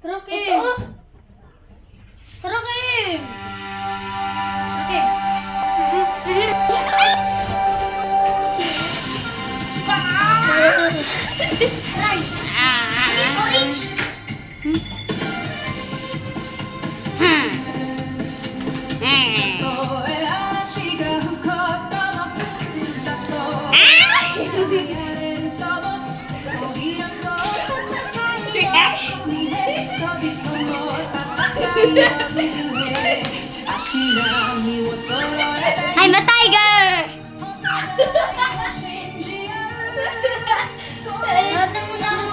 Tara, Kim! Tara, Kim! I'm a tiger! Nada mo na ako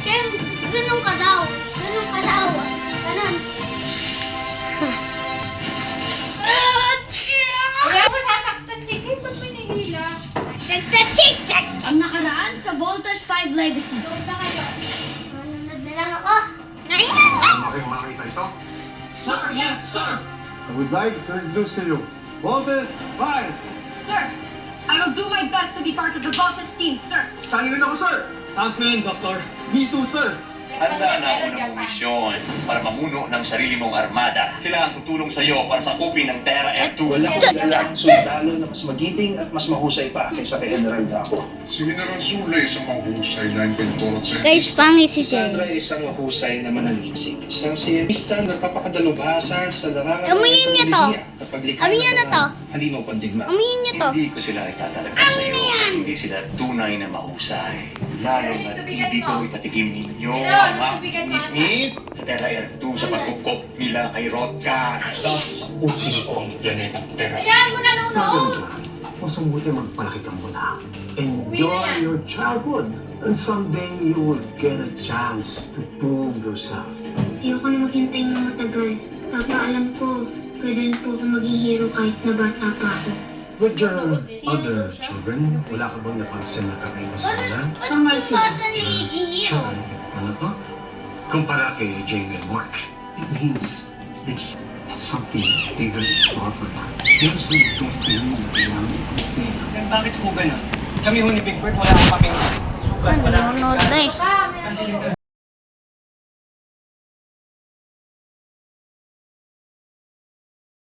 Ken, ganun ka daw. Ganun ka daw. Ganun. Wala ko sasaktan si Ken. Ba't may nahila? Ang nakaraan sa Voltas 5 Legacy. Nanonood na lang ako. Makita ito? Sir, yes, sir. I would like to introduce to you Voltes 5. Sir, I will do my best to be part of the Voltes team, sir. Tayo rin ako, sir. Thank you, Doctor. Me too, sir. Handa na ako ng misyon para mamuno ng sarili mong armada. Sila ang tutulong sa iyo para sakupin ng Terra F2. Wala akong lalaking sundalo na mas magiting at mas mahusay pa kaysa kay General Daco. Si General Zula ay isang mahusay na inventor at scientist. Guys, pangit si Si Sandra Jay. ay isang mahusay na manaliksik. Isang siyemista na nagpapakadalubhasa sa larangan Amuyin niyo to. at paglikha Amuyin ng niyo to. mga halimaw pandigma. Amuyin niyo to. Hindi ko sila itatalagay sa iyo. Hindi sila tunay na mahusay. Lalo na ibig ko ipatikim ninyo ang ngit-ngit sa Terra F2 sa pagkukop nila kay Rodka. Sasakutin ko ang planetang Terra. Mas mabuti magpalaki kang muna. Enjoy your childhood. And someday you will get a chance to prove yourself. Ayoko na maghintay ng matagal. Papa, alam ko, pwede rin po ako maging hero kahit na bata pa ako. With your other children, wala ka bang napansin na kakaiba sa kanila? Normal sila. Sure, ano to? Kumpara kay Jamie and Mark, it means there's something bigger in store for them. There's no destiny na kailangan ipagkita. Bakit po ganun? Kami ho ni Big Bird, wala akong kaming sugat, wala akong Nanonood na eh. Kasi literal